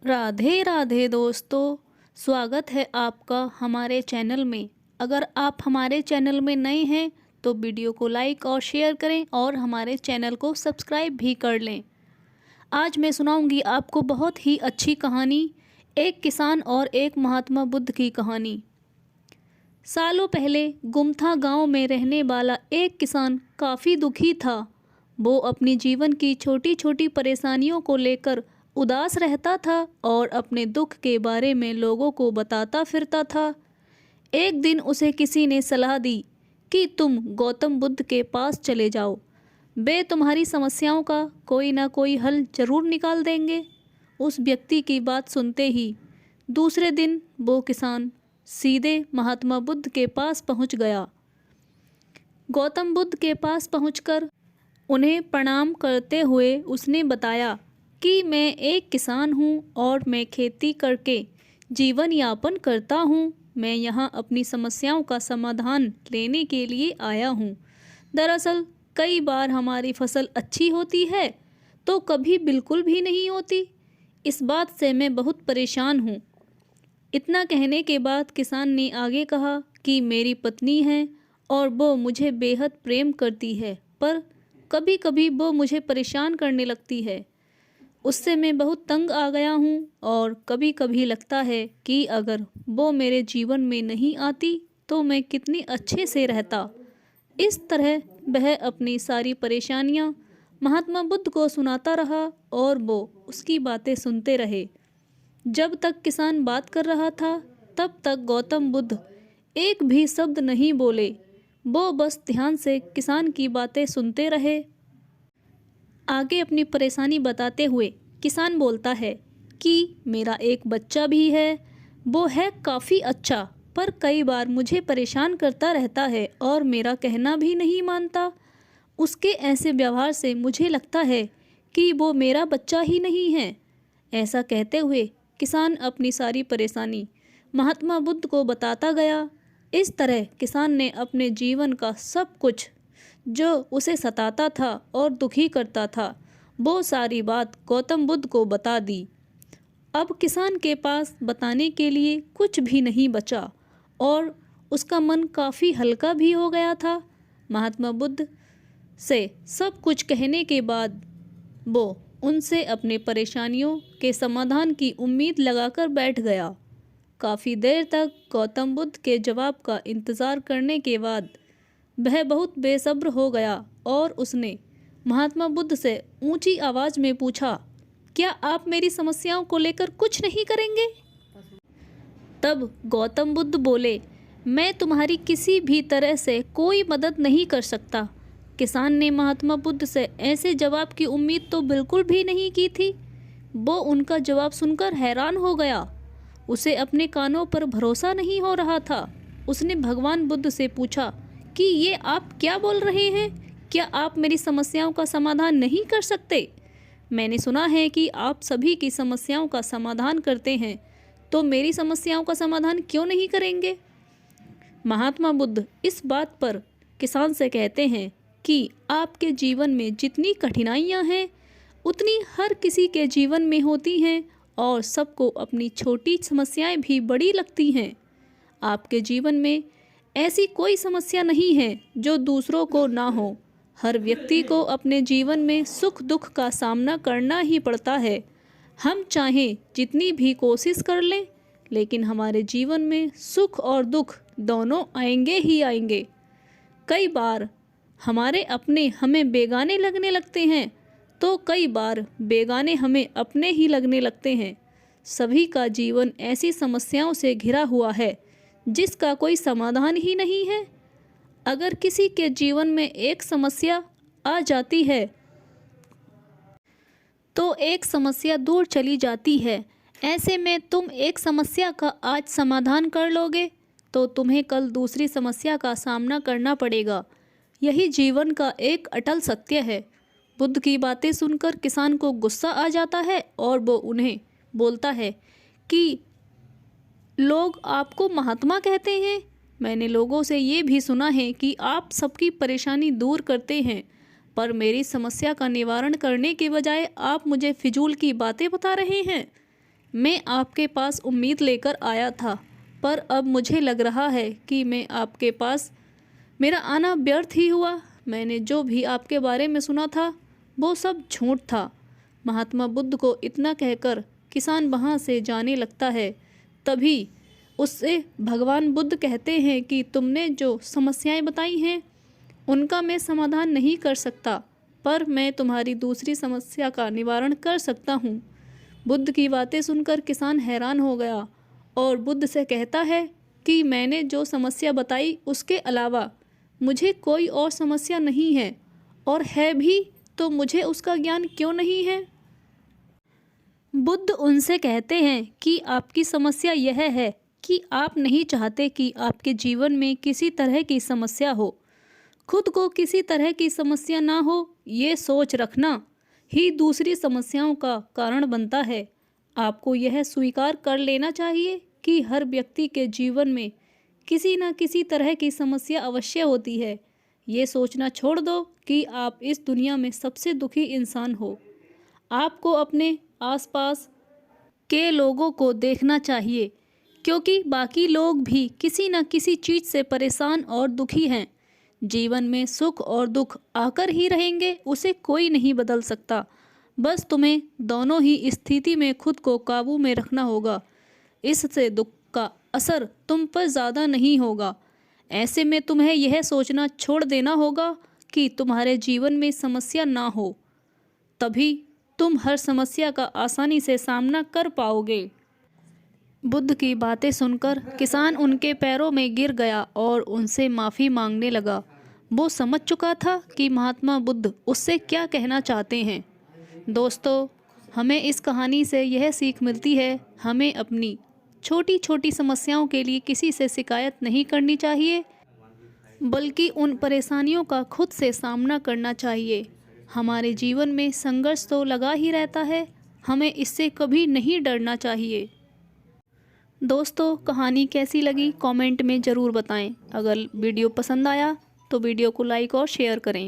राधे राधे दोस्तों। स्वागत है आपका हमारे चैनल में। अगर आप हमारे चैनल में नए हैं तो वीडियो को लाइक और शेयर करें और हमारे चैनल को सब्सक्राइब भी कर लें। आज मैं सुनाऊंगी आपको बहुत ही अच्छी कहानी, एक किसान और एक महात्मा बुद्ध की कहानी। सालों पहले गुमथा गांव में रहने वाला एक किसान काफ़ी दुखी था। वो अपनी जीवन की छोटी छोटी परेशानियों को लेकर उदास रहता था और अपने दुख के बारे में लोगों को बताता फिरता था। एक दिन उसे किसी ने सलाह दी कि तुम गौतम बुद्ध के पास चले जाओ, वे तुम्हारी समस्याओं का कोई ना कोई हल जरूर निकाल देंगे। उस व्यक्ति की बात सुनते ही दूसरे दिन वो किसान सीधे महात्मा बुद्ध के पास पहुंच गया। गौतम बुद्ध के पास पहुंचकर उन्हें प्रणाम करते हुए उसने बताया कि मैं एक किसान हूँ और मैं खेती करके जीवन यापन करता हूँ। मैं यहाँ अपनी समस्याओं का समाधान लेने के लिए आया हूँ। दरअसल कई बार हमारी फसल अच्छी होती है तो कभी बिल्कुल भी नहीं होती। इस बात से मैं बहुत परेशान हूँ। इतना कहने के बाद किसान ने आगे कहा कि मेरी पत्नी है और वो मुझे बेहद प्रेम करती है, पर कभी कभी वो मुझे परेशान करने लगती है। उससे मैं बहुत तंग आ गया हूँ और कभी कभी लगता है कि अगर वो मेरे जीवन में नहीं आती तो मैं कितनी अच्छे से रहता। इस तरह वह अपनी सारी परेशानियाँ महात्मा बुद्ध को सुनाता रहा और वो उसकी बातें सुनते रहे। जब तक किसान बात कर रहा था तब तक गौतम बुद्ध एक भी शब्द नहीं बोले। वो बस ध्यान से किसान की बातें सुनते रहे। आगे अपनी परेशानी बताते हुए किसान बोलता है कि मेरा एक बच्चा भी है। वो है काफ़ी अच्छा, पर कई बार मुझे परेशान करता रहता है और मेरा कहना भी नहीं मानता। उसके ऐसे व्यवहार से मुझे लगता है कि वो मेरा बच्चा ही नहीं है। ऐसा कहते हुए किसान अपनी सारी परेशानी महात्मा बुद्ध को बताता गया। इस तरह किसान ने अपने जीवन का सब कुछ जो उसे सताता था और दुखी करता था, वो सारी बात गौतम बुद्ध को बता दी। अब किसान के पास बताने के लिए कुछ भी नहीं बचा और उसका मन काफ़ी हल्का भी हो गया था। महात्मा बुद्ध से सब कुछ कहने के बाद वो उनसे अपने परेशानियों के समाधान की उम्मीद लगाकर बैठ गया। काफ़ी देर तक गौतम बुद्ध के जवाब का इंतज़ार करने के बाद वह बहुत बेसब्र हो गया और उसने महात्मा बुद्ध से ऊंची आवाज़ में पूछा, क्या आप मेरी समस्याओं को लेकर कुछ नहीं करेंगे? तब गौतम बुद्ध बोले, मैं तुम्हारी किसी भी तरह से कोई मदद नहीं कर सकता। किसान ने महात्मा बुद्ध से ऐसे जवाब की उम्मीद तो बिल्कुल भी नहीं की थी। वो उनका जवाब सुनकर हैरान हो गया। उसे अपने कानों पर भरोसा नहीं हो रहा था। उसने भगवान बुद्ध से पूछा कि ये आप क्या बोल रहे हैं? क्या आप मेरी समस्याओं का समाधान नहीं कर सकते? मैंने सुना है कि आप सभी की समस्याओं का समाधान करते हैं, तो मेरी समस्याओं का समाधान क्यों नहीं करेंगे? महात्मा बुद्ध इस बात पर किसान से कहते हैं कि आपके जीवन में जितनी कठिनाइयाँ हैं उतनी हर किसी के जीवन में होती हैं और सबको अपनी छोटी समस्याएं भी बड़ी लगती हैं। आपके जीवन में ऐसी कोई समस्या नहीं है जो दूसरों को ना हो। हर व्यक्ति को अपने जीवन में सुख दुख का सामना करना ही पड़ता है। हम चाहें जितनी भी कोशिश कर लें, लेकिन हमारे जीवन में सुख और दुख दोनों आएंगे ही आएंगे। कई बार हमारे अपने हमें बेगाने लगने लगते हैं तो कई बार बेगाने हमें अपने ही लगने लगते हैं। सभी का जीवन ऐसी समस्याओं से घिरा हुआ है जिसका कोई समाधान ही नहीं है। अगर किसी के जीवन में एक समस्या आ जाती है तो एक समस्या दूर चली जाती है। ऐसे में तुम एक समस्या का आज समाधान कर लोगे तो तुम्हें कल दूसरी समस्या का सामना करना पड़ेगा। यही जीवन का एक अटल सत्य है। बुद्ध की बातें सुनकर किसान को गुस्सा आ जाता है और वो उन्हें बोलता है कि लोग आपको महात्मा कहते हैं। मैंने लोगों से ये भी सुना है कि आप सबकी परेशानी दूर करते हैं, पर मेरी समस्या का निवारण करने के बजाय आप मुझे फिजूल की बातें बता रहे हैं। मैं आपके पास उम्मीद लेकर आया था, पर अब मुझे लग रहा है कि मैं आपके पास मेरा आना व्यर्थ ही हुआ। मैंने जो भी आपके बारे में सुना था वो सब झूठ था। महात्मा बुद्ध को इतना कहकर किसान वहाँ से जाने लगता है। तभी उससे भगवान बुद्ध कहते हैं कि तुमने जो समस्याएं बताई हैं उनका मैं समाधान नहीं कर सकता, पर मैं तुम्हारी दूसरी समस्या का निवारण कर सकता हूँ। बुद्ध की बातें सुनकर किसान हैरान हो गया और बुद्ध से कहता है कि मैंने जो समस्या बताई उसके अलावा मुझे कोई और समस्या नहीं है, और है भी तो मुझे उसका ज्ञान क्यों नहीं है। बुद्ध उनसे कहते हैं कि आपकी समस्या यह है कि आप नहीं चाहते कि आपके जीवन में किसी तरह की समस्या हो। खुद को किसी तरह की समस्या ना हो, ये सोच रखना ही दूसरी समस्याओं का कारण बनता है। आपको यह स्वीकार कर लेना चाहिए कि हर व्यक्ति के जीवन में किसी न किसी तरह की समस्या अवश्य होती है। ये सोचना छोड़ दो कि आप इस दुनिया में सबसे दुखी इंसान हो। आपको अपने आसपास के लोगों को देखना चाहिए, क्योंकि बाकी लोग भी किसी न किसी चीज़ से परेशान और दुखी हैं। जीवन में सुख और दुख आकर ही रहेंगे, उसे कोई नहीं बदल सकता। बस तुम्हें दोनों ही स्थिति में खुद को काबू में रखना होगा। इससे दुख का असर तुम पर ज़्यादा नहीं होगा। ऐसे में तुम्हें यह सोचना छोड़ देना होगा कि तुम्हारे जीवन में समस्या ना हो, तभी तुम हर समस्या का आसानी से सामना कर पाओगे। बुद्ध की बातें सुनकर किसान उनके पैरों में गिर गया और उनसे माफ़ी मांगने लगा। वो समझ चुका था कि महात्मा बुद्ध उससे क्या कहना चाहते हैं। दोस्तों, हमें इस कहानी से यह सीख मिलती है, हमें अपनी छोटी छोटी समस्याओं के लिए किसी से शिकायत नहीं करनी चाहिए, बल्कि उन परेशानियों का खुद से सामना करना चाहिए। हमारे जीवन में संघर्ष तो लगा ही रहता है, हमें इससे कभी नहीं डरना चाहिए। दोस्तों, कहानी कैसी लगी कमेंट में ज़रूर बताएं। अगर वीडियो पसंद आया तो वीडियो को लाइक और शेयर करें।